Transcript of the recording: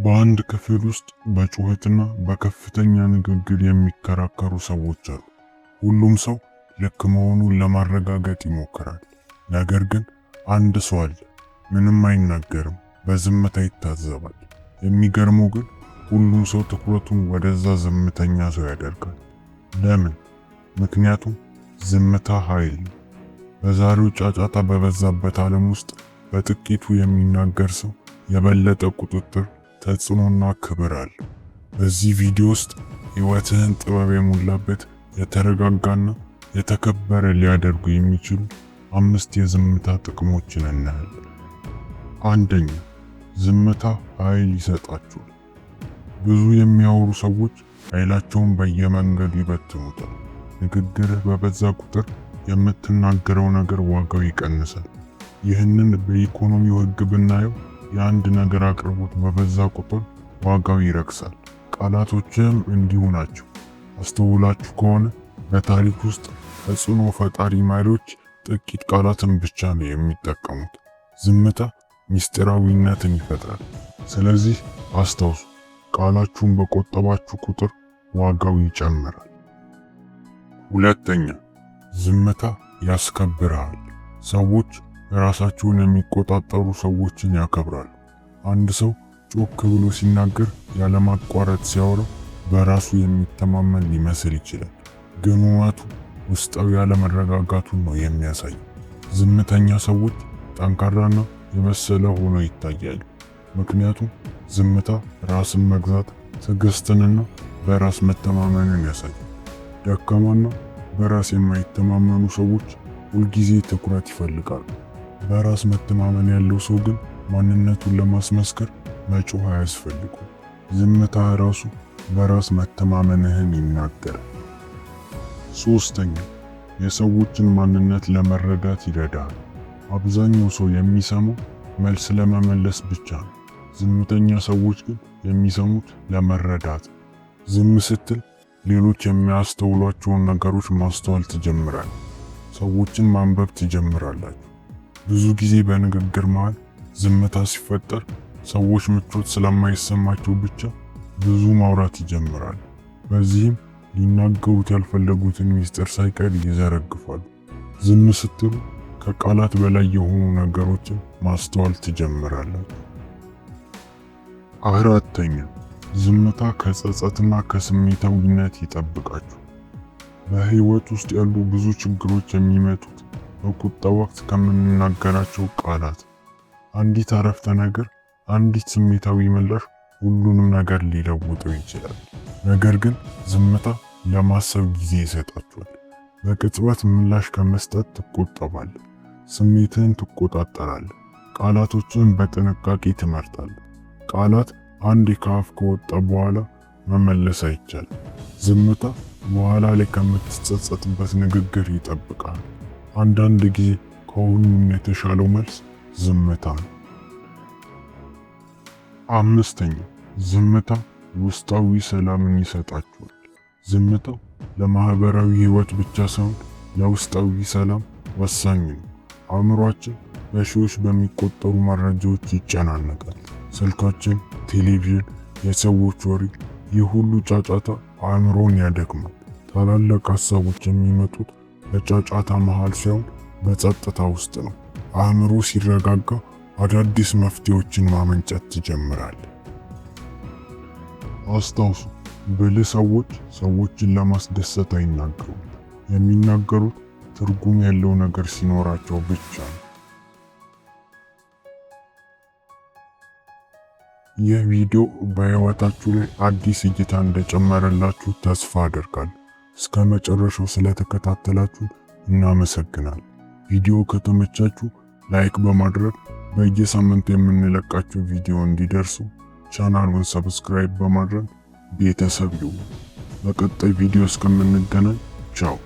በአንድ ክፍል ውስጥ በጩኸትና በከፍተኛ ንግግር የሚከራከሩ ሰዎች አሉ። ሁሉም ሰው ልክ መሆኑን ለማረጋገጥ ይሞክራል። ነገር ግን አንድ ሰው አለ፣ ምንም አይናገርም፣ በዝምታ ይታዘባል። የሚገርመው ግን ሁሉም ሰው ትኩረቱን ወደዛ ዝምተኛ ሰው ያደርጋል። ለምን? ምክንያቱም ዝምታ ኃይል ነው። በዛሬው ጫጫታ በበዛበት ዓለም ውስጥ በጥቂቱ የሚናገር ሰው የበለጠ ቁጥጥር፣ ተጽዕኖና ክብር አለ። በዚህ ቪዲዮ ውስጥ ሕይወትህን ጥበብ የሞላበት የተረጋጋና የተከበረ ሊያደርጉ የሚችሉ 5 የዝምታ ጥቅሞችን እናያለን። አንደኛ፣ ዝምታ ኃይል ይሰጣችኋል። ብዙ የሚያወሩ ሰዎች ኃይላቸውን በየመንገዱ ይበትኑታል። ንግግርህ በበዛ ቁጥር የምትናገረው ነገር ዋጋው ይቀንሳል። ይህንን በኢኮኖሚው ሕግ ብናየው የአንድ ነገር አቅርቦት በበዛ ቁጥር ዋጋው ይረክሳል። ቃላቶችም እንዲሁ ናቸው። አስተውላችሁ ከሆነ በታሪክ ውስጥ ተጽዕኖ ፈጣሪ መሪዎች ጥቂት ቃላትን ብቻ ነው የሚጠቀሙት። ዝምታ ምስጢራዊነትን ይፈጥራል። ስለዚህ አስታውሱ፣ ቃላችሁን በቆጠባችሁ ቁጥር ዋጋው ይጨምራል። ሁለተኛ፣ ዝምታ ያስከብራል። ሰዎች ራሳቸውን የሚቆጣጠሩ ሰዎችን ያከብራሉ። አንድ ሰው ጮክ ብሎ ሲናገር ያለማቋረጥ ሲያወራ በራሱ የሚተማመን ሊመስል ይችላል፣ ግን እውነቱ ውስጣዊ ያለመረጋጋቱን ነው የሚያሳየው። ዝምተኛ ሰዎች ጠንካራና የበሰለ ሆነው ይታያሉ። ምክንያቱም ዝምታ ራስን መግዛት፣ ትዕግስትንና በራስ መተማመንን ያሳያል። ደካማና በራስ የማይተማመኑ ሰዎች ሁልጊዜ ትኩረት ይፈልጋሉ። በራስ መተማመን ያለው ሰው ግን ማንነቱን ለማስመስከር መጮህ አያስፈልገውም። ዝምታ ራሱ በራስ መተማመንህን ይናገራል። ሶስተኛ፣ የሰዎችን ማንነት ለመረዳት ይረዳል። አብዛኛው ሰው የሚሰማው መልስ ለመመለስ ብቻ ነው። ዝምተኛ ሰዎች ግን የሚሰሙት ለመረዳት። ዝም ስትል ሌሎች የሚያስተውሏቸውን ነገሮች ማስተዋል ትጀምራለህ። ሰዎችን ማንበብ ትጀምራላችሁ። ብዙ ጊዜ በንግግር መሃል ዝምታ ሲፈጠር ሰዎች ምቾት ስለማይሰማቸው ብቻ ብዙ ማውራት ይጀምራሉ። በዚህም ሊናገሩት ያልፈለጉትን ሚስጥር ሳይቀር ይዘረግፋሉ። ዝም ስትሉ ከቃላት በላይ የሆኑ ነገሮችን ማስተዋል ትጀምራላችሁ። አራተኛ፣ ዝምታ ከጸጸትና ከስሜታዊነት ይጠብቃችሁ። በህይወት ውስጥ ያሉ ብዙ ችግሮች የሚመጡት በቁጣ ወቅት ከምንናገራቸው ቃላት። አንዲት አረፍተ ነገር፣ አንዲት ስሜታዊ ምላሽ ሁሉንም ነገር ሊለውጠው ይችላል። ነገር ግን ዝምታ ለማሰብ ጊዜ ይሰጣችኋል። በቅጽበት ምላሽ ከመስጠት ትቆጠባለህ። ስሜትህን ትቆጣጠራለህ። ቃላቶችን በጥንቃቄ ትመርጣለህ። ቃላት አንዴ ከአፍ ከወጣ በኋላ መመለስ አይቻልም። ዝምታ በኋላ ላይ ከምትጸጸትበት ንግግር ይጠብቃል። አንዳንድ ጊዜ ከሁሉም የተሻለው መልስ ዝምታ ነው። አምስተኛ፣ ዝምታ ውስጣዊ ሰላምን ይሰጣችኋል። ዝምታው ለማህበራዊ ህይወት ብቻ ሳይሆን ለውስጣዊ ሰላም ወሳኝ ነው። አእምሯችን በሺዎች በሚቆጠሩ መረጃዎች ይጨናነቃል። ስልካችን፣ ቴሌቪዥን፣ የሰዎች ወሬ፣ ይህ ሁሉ ጫጫታ አእምሮን ያደክማል። ታላላቅ ሀሳቦች የሚመጡት በጫጫታ መሃል ሳይሆን በጸጥታ ውስጥ ነው። አእምሮ ሲረጋጋ አዳዲስ መፍትሄዎችን ማመንጨት ትጀምራለህ። አስታውሱ፣ ብልህ ሰዎች ሰዎችን ለማስደሰት አይናገሩም። የሚናገሩት ትርጉም ያለው ነገር ሲኖራቸው ብቻ ነው። ይህ ቪዲዮ በህይወታችሁ ላይ አዲስ እይታ እንደጨመረላችሁ ተስፋ አደርጋለሁ። እስከ መጨረሻው ስለተከታተላችሁ እናመሰግናለን። ቪዲዮ ከተመቻችሁ ላይክ በማድረግ በየሳምንቱ የምንለቃቸው ቪዲዮ እንዲደርሱ ቻናሉን ሰብስክራይብ በማድረግ ቤተሰብ ይሁኑ። በቀጣይ ቪዲዮ እስከምንገናኝ ቻው።